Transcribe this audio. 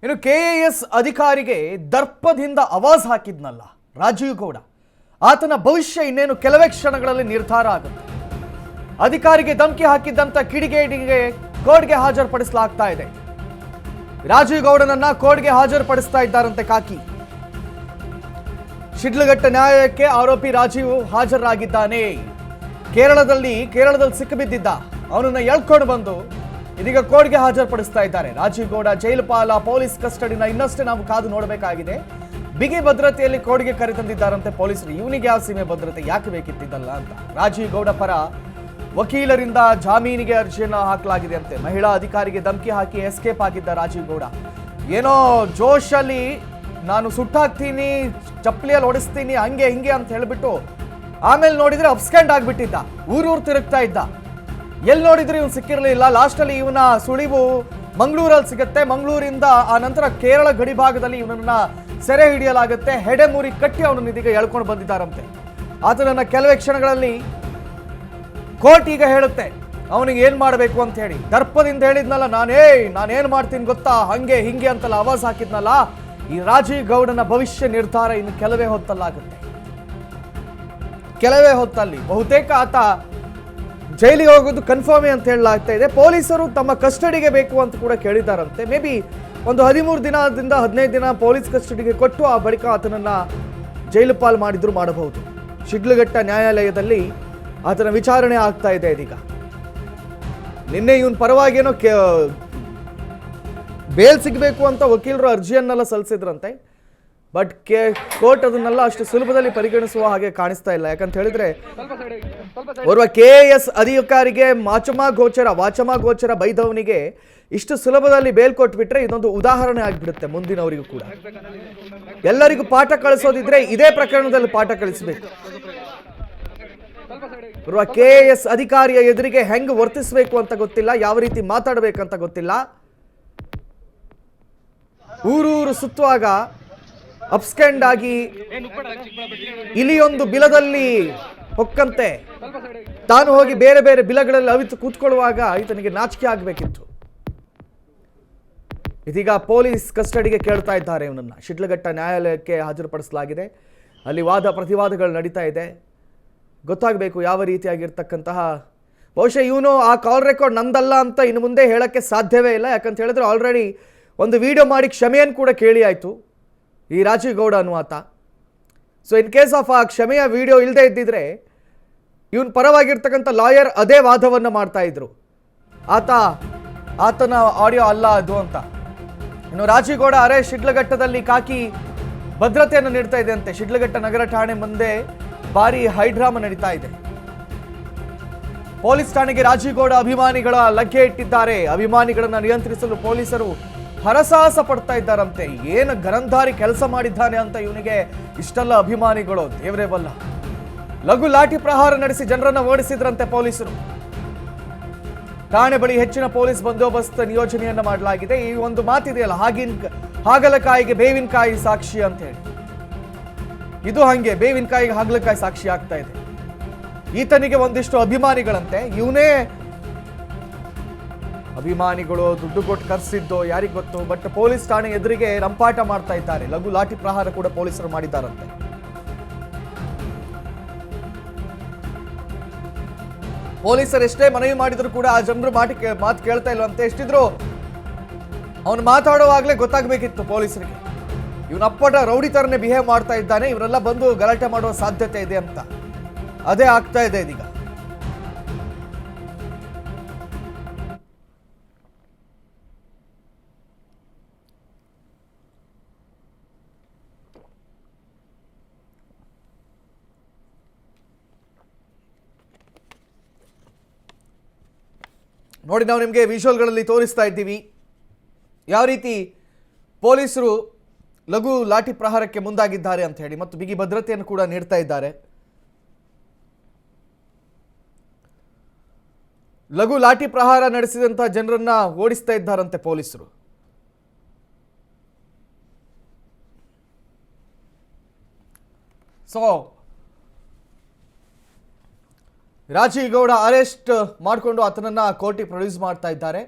ಇನ್ನು ಕೆಎಎಸ್ ಅಧಿಕಾರಿಗೆ ದರ್ಪದಿಂದ ಆವಾಜ್ ಹಾಕಿದ್ನಲ್ಲ ರಾಜೀವ್ ಗೌಡ, ಆತನ ಭವಿಷ್ಯ ಇನ್ನೇನು ಕೆಲವೇ ಕ್ಷಣಗಳಲ್ಲಿ ನಿರ್ಧಾರ ಆಗುತ್ತೆ. ಅಧಿಕಾರಿಗೆ ಧಮಕಿ ಹಾಕಿದ್ದಂತ ಕಿಡಿಗೇಡಿಗೆ ಕೋರ್ಟ್ಗೆ ಹಾಜರುಪಡಿಸಲಾಗ್ತಾ ಇದೆ. ರಾಜೀವ್ ಗೌಡನನ್ನ ಕೋರ್ಟ್ಗೆ ಹಾಜರುಪಡಿಸ್ತಾ ಇದ್ದಾರಂತೆ ಕಾಕಿ. ಶಿಡ್ಲಘಟ್ಟ ನ್ಯಾಯಾಲಯಕ್ಕೆ ಆರೋಪಿ ರಾಜೀವ್ ಹಾಜರಾಗಿದ್ದಾನೆ. ಕೇರಳದಲ್ಲಿ ಸಿಕ್ಕಿಬಿದ್ದಿದ್ದ ಅವನನ್ನ ಎಳ್ಕೊಂಡು ಬಂದು ಇದೀಗ ಕೋರ್ಟ್ಗೆ ಹಾಜರುಪಡಿಸ್ತಾ ಇದ್ದಾರೆ. ರಾಜೀವ್ ಗೌಡ ಜೈಲು ಪಾಲ, ಪೊಲೀಸ್ ಕಸ್ಟಡಿನ ಇನ್ನಷ್ಟೇ ನಾವು ಕಾದು ನೋಡಬೇಕಾಗಿದೆ. ಬಿಗಿ ಭದ್ರತೆಯಲ್ಲಿ ಕೋರ್ಟ್ಗೆ ಕರೆತಂದಿದ್ದಾರಂತೆ ಪೊಲೀಸರು. ಇವನಿಗೆ ಯಾವ ಸೀಮೆ ಭದ್ರತೆ ಯಾಕೆ ಬೇಕಿತ್ತಿದ್ದಲ್ಲ ಅಂತ ರಾಜೀವ್ ಗೌಡ ಪರ ವಕೀಲರಿಂದ ಜಾಮೀನಿಗೆ ಅರ್ಜಿಯನ್ನು ಹಾಕಲಾಗಿದೆ ಅಂತೆ. ಮಹಿಳಾ ಅಧಿಕಾರಿಗೆ ಧಮಕಿ ಹಾಕಿ ಎಸ್ಕೇಪ್ ಆಗಿದ್ದ ರಾಜೀವ್ ಗೌಡ ಏನೋ ಜೋಶಲ್ಲಿ ನಾನು ಸುಟ್ಟಾಕ್ತೀನಿ, ಚಪ್ಪಲಿಯಲ್ಲಿ ಹೊಡಿಸ್ತೀನಿ, ಹಂಗೆ ಹಿಂಗೆ ಅಂತ ಹೇಳ್ಬಿಟ್ಟು ಆಮೇಲೆ ನೋಡಿದ್ರೆ ಅಬ್ಸ್ಕ್ಯಾಂಡ್ ಆಗ್ಬಿಟ್ಟಿದ್ದ. ಊರೂರು ತಿರುಗ್ತಾ ಇದ್ದ. ಎಲ್ಲಿ ನೋಡಿದ್ರೆ ಇವನು ಸಿಕ್ಕಿರಲಿಲ್ಲ. ಲಾಸ್ಟಲ್ಲಿ ಇವನ ಸುಳಿವು ಮಂಗಳೂರಲ್ಲಿ ಸಿಗುತ್ತೆ. ಮಂಗಳೂರಿಂದ ಆ ನಂತರ ಕೇರಳ ಗಡಿ ಭಾಗದಲ್ಲಿ ಇವನನ್ನ ಸೆರೆ ಹಿಡಿಯಲಾಗುತ್ತೆ. ಹೆಡೆಮೂರಿ ಕಟ್ಟಿ ಅವನನ್ನು ಇದೀಗ ಎಳ್ಕೊಂಡು ಬಂದಿದ್ದಾರಂತೆ. ಆತನನ್ನ ಕೆಲವೇ ಕ್ಷಣಗಳಲ್ಲಿ ಕೋರ್ಟ್ ಈಗ ಹೇಳುತ್ತೆ ಅವನಿಗೆ ಏನ್ ಮಾಡಬೇಕು ಅಂತ ಹೇಳಿ. ದರ್ಪದಿಂದ ಹೇಳಿದ್ನಲ್ಲ, ನಾನೇನ್ ಮಾಡ್ತೀನಿ ಗೊತ್ತಾ, ಹಂಗೆ ಹಿಂಗೆ ಅಂತಲ್ಲ ಆವಾಜ್ ಹಾಕಿದ್ನಲ್ಲ. ಈ ರಾಜೀವ್ ಗೌಡನ ಭವಿಷ್ಯ ನಿರ್ಧಾರ ಇನ್ನು ಕೆಲವೇ ಹೊತ್ತಲ್ಲಾಗುತ್ತೆ. ಕೆಲವೇ ಹೊತ್ತಲ್ಲಿ ಬಹುತೇಕ ಆತ ಜೈಲಿಗೆ ಹೋಗೋದು ಕನ್ಫರ್ಮೇ ಅಂತ ಹೇಳಲಾಗ್ತಾ ಇದೆ. ಪೊಲೀಸರು ತಮ್ಮ ಕಸ್ಟಡಿಗೆ ಬೇಕು ಅಂತ ಕೂಡ ಕೇಳಿದ್ದಾರಂತೆ. ಮೇ ಬಿ ಒಂದು 13 ದಿನದಿಂದ 15 ದಿನ ಪೊಲೀಸ್ ಕಸ್ಟಡಿಗೆ ಕೊಟ್ಟು ಆ ಬಳಿಕ ಆತನನ್ನ ಜೈಲು ಪಾಲು ಮಾಡಿದ್ರು ಮಾಡಬಹುದು. ಶಿಡ್ಲಘಟ್ಟ ನ್ಯಾಯಾಲಯದಲ್ಲಿ ಆತನ ವಿಚಾರಣೆ ಆಗ್ತಾ ಇದೆ ಇದೀಗ. ನಿನ್ನೆ ಇವನ್ ಪರವಾಗೇನೋ ಬೇಲ್ ಸಿಗಬೇಕು ಅಂತ ವಕೀಲರು ಅರ್ಜಿಯನ್ನೆಲ್ಲ ಸಲ್ಲಿಸಿದ್ರಂತೆ. ಬಟ್ ಕೋರ್ಟ್ ಅದನ್ನೆಲ್ಲ ಅಷ್ಟು ಸುಲಭದಲ್ಲಿ ಪರಿಗಣಿಸುವ ಹಾಗೆ ಕಾಣಿಸ್ತಾ ಇಲ್ಲ. ಯಾಕಂತ ಹೇಳಿದ್ರೆ ಓರ್ವ ಕೆಎಎಸ್ ಅಧಿಕಾರಿಗೆ ವಾಚಮ ಗೋಚರ ಬೈದವನಿಗೆ ಇಷ್ಟು ಸುಲಭದಲ್ಲಿ ಬೇಲ್ ಕೊಟ್ಬಿಟ್ರೆ ಇದೊಂದು ಉದಾಹರಣೆ ಆಗಿಬಿಡುತ್ತೆ ಮುಂದಿನವರಿಗೂ ಕೂಡ. ಎಲ್ಲರಿಗೂ ಪಾಠ ಕಳಿಸೋದಿದ್ರೆ ಇದೇ ಪ್ರಕರಣದಲ್ಲಿ ಪಾಠ ಕಳಿಸಬೇಕು. ಓರ್ವ ಕೆಎಎಸ್ ಅಧಿಕಾರಿಯ ಎದುರಿಗೆ ಹೆಂಗ್ ವರ್ತಿಸಬೇಕು ಅಂತ ಗೊತ್ತಿಲ್ಲ, ಯಾವ ರೀತಿ ಮಾತಾಡಬೇಕಂತ ಗೊತ್ತಿಲ್ಲ. ಊರೂರು ಸುತ್ತುವಾಗ ಅಬ್ಸ್ಕ್ಯಾಂಡ್ ಆಗಿ ಇಲಿಯೊಂದು ಬಿಲದಲ್ಲಿ ಹೊಕ್ಕಂತೆ ತಾನು ಹೋಗಿ ಬೇರೆ ಬೇರೆ ಬಿಲಗಳಲ್ಲಿ ಅವಿತು ಕೂತ್ಕೊಳ್ಳುವಾಗ ಈತನಿಗೆ ನಾಚಿಕೆ ಆಗಬೇಕಿತ್ತು. ಇದೀಗ ಪೊಲೀಸ್ ಕಸ್ಟಡಿಗೆ ಕೇಳ್ತಾ ಇದ್ದಾರೆ ಇವನನ್ನ. ಶಿಡ್ಲಘಟ್ಟ ನ್ಯಾಯಾಲಯಕ್ಕೆ ಹಾಜರುಪಡಿಸಲಾಗಿದೆ. ಅಲ್ಲಿ ವಾದ ಪ್ರತಿವಾದಗಳು ನಡೀತಾ ಇದೆ. ಗೊತ್ತಾಗಬೇಕು ಯಾವ ರೀತಿಯಾಗಿರ್ತಕ್ಕಂತಹ. ಬಹುಶಃ ಇವನು ಆ ಕಾಲ್ ರೆಕಾರ್ಡ್ ನಂದಲ್ಲ ಅಂತ ಇನ್ನು ಮುಂದೆ ಹೇಳಕ್ಕೆ ಸಾಧ್ಯವೇ ಇಲ್ಲ. ಯಾಕಂತ ಹೇಳಿದ್ರೆ ಆಲ್ರೆಡಿ ಒಂದು ವಿಡಿಯೋ ಮಾಡಿ ಕ್ಷಮೆಯನ್ನು ಕೂಡ ಕೇಳಿ ಆಯಿತು ಈ ರಾಜೀವ್ ಗೌಡ ಅನ್ನುವಾತ. ಸೊ ಇನ್ ಕೇಸ್ ಆಫ್ ಆ ಕ್ಷಮೆಯ ವಿಡಿಯೋ ಇಲ್ಲದೆ ಇದ್ದಿದ್ರೆ ಇವನ್ ಪರವಾಗಿರ್ತಕ್ಕಂಥ ಲಾಯರ್ ಅದೇ ವಾದವನ್ನು ಮಾಡ್ತಾ ಇದ್ರು, ಆತನ ಆಡಿಯೋ ಅಲ್ಲ ಅದು ಅಂತ. ಇನ್ನು ರಾಜೀವ್ ಗೌಡ ಅರೆಸ್ಟ್ ಶಿಡ್ಲಘಟ್ಟದಲ್ಲಿ ಕಾಕಿ ಭದ್ರತೆಯನ್ನು ನೀಡ್ತಾ ಇದೆ ಅಂತೆ. ಶಿಡ್ಲಘಟ್ಟ ನಗರ ಠಾಣೆ ಮುಂದೆ ಭಾರಿ ಹೈಡ್ರಾಮಾ ನಡೀತಾ ಇದೆ. ಪೊಲೀಸ್ ಠಾಣೆಗೆ ರಾಜೀವ್ ಗೌಡ ಅಭಿಮಾನಿಗಳ ಲಗ್ಗೆ ಇಟ್ಟಿದ್ದಾರೆ. ಅಭಿಮಾನಿಗಳನ್ನ ನಿಯಂತ್ರಿಸಲು ಪೊಲೀಸರು ಹರಸಾಹಸ ಪಡ್ತಾ ಇದ್ದಾರಂತೆ. ಏನು ಗರಂಧಾರಿ ಕೆಲಸ ಮಾಡಿದ್ದಾನೆ ಅಂತ ಇವನಿಗೆ ಇಷ್ಟೆಲ್ಲ ಅಭಿಮಾನಿಗಳು, ದೇವರೇ ಬಲ್ಲ. ಲಘು ಲಾಠಿ ಪ್ರಹಾರ ನಡೆಸಿ ಜನರನ್ನ ಓಡಿಸಿದ್ರಂತೆ ಪೊಲೀಸರು. ಠಾಣೆ ಬಳಿ ಹೆಚ್ಚಿನ ಪೊಲೀಸ್ ಬಂದೋಬಸ್ತ್ ನಿಯೋಜನೆಯನ್ನ ಮಾಡಲಾಗಿದೆ. ಈ ಒಂದು ಮಾತಿದೆಯಲ್ಲ, ಹಾಗಲಕಾಯಿಗೆ ಬೇವಿನಕಾಯಿ ಸಾಕ್ಷಿ ಅಂತ ಹೇಳಿ, ಇದು ಹಂಗೆ ಬೇವಿನಕಾಯಿಗೆ ಹಾಗಲಕಾಯಿ ಸಾಕ್ಷಿ ಆಗ್ತಾ ಇದೆ. ಈತನಿಗೆ ಒಂದಿಷ್ಟು ಅಭಿಮಾನಿಗಳಂತೆ, ಇವನೇ ಅಭಿಮಾನಿಗಳು ದುಡ್ಡು ಕೊಟ್ಟು ಕರೆಸಿದ್ದೋ ಯಾರಿಗ್ ಗೊತ್ತು. ಬಟ್ ಪೊಲೀಸ್ ಠಾಣೆ ಎದುರಿಗೆ ರಂಪಾಟ ಮಾಡ್ತಾ ಇದ್ದಾರೆ. ಲಘು ಲಾಠಿ ಪ್ರಹಾರ ಕೂಡ ಪೊಲೀಸರು ಮಾಡಿದ್ದಾರಂತೆ. ಪೊಲೀಸರು ಎಷ್ಟೇ ಮನವಿ ಮಾಡಿದ್ರು ಕೂಡ ಆ ಜನರು ಮಾತು ಕೇಳ್ತಾ ಇಲ್ವಂತೆ. ಎಷ್ಟಿದ್ರು ಅವನು ಮಾತಾಡುವಾಗಲೇ ಗೊತ್ತಾಗಬೇಕಿತ್ತು ಪೊಲೀಸರಿಗೆ ಇವನ ಅಪ್ಪಟ ರೌಡಿ ತರನೇ ಬಿಹೇವ್ ಮಾಡ್ತಾ ಇದ್ದಾನೆ, ಇವರೆಲ್ಲ ಬಂದು ಗಲಾಟೆ ಮಾಡುವ ಸಾಧ್ಯತೆ ಇದೆ ಅಂತ. ಅದೇ ಆಗ್ತಾ ಇದೆ ಇದೀಗ. ನೋಡಿ, ನಾವು ನಿಮಗೆ ವಿಜುವಲ್ಗಳಲ್ಲಿ ತೋರಿಸ್ತಾ ಇದ್ದೀವಿ ಯಾವ ರೀತಿ ಪೊಲೀಸರು ಲಘು ಲಾಠಿ ಪ್ರಹಾರಕ್ಕೆ ಮುಂದಾಗಿದ್ದಾರೆ ಅಂತ ಹೇಳಿ, ಮತ್ತು ಬಿಗಿ ಭದ್ರತೆಯನ್ನು ಕೂಡ ನೀಡ್ತಾ ಇದ್ದಾರೆ. ಲಘು ಲಾಠಿ ಪ್ರಹಾರ ನಡೆಸಿದಂತಹ ಜನರನ್ನ ಓಡಿಸ್ತಾ ಇದ್ದಾರಂತೆ ಪೊಲೀಸರು. ಸೊ ರಾಜೀವ್ ಗೌಡ ಅರೆಸ್ಟ್ ಮಾಡಿಕೊಂಡು ಆತನನ್ನ ಕೋರ್ಟಿಗೆ ಪ್ರೊಡ್ಯೂಸ್ ಮಾಡ್ತಾ ಇದ್ದಾರೆ.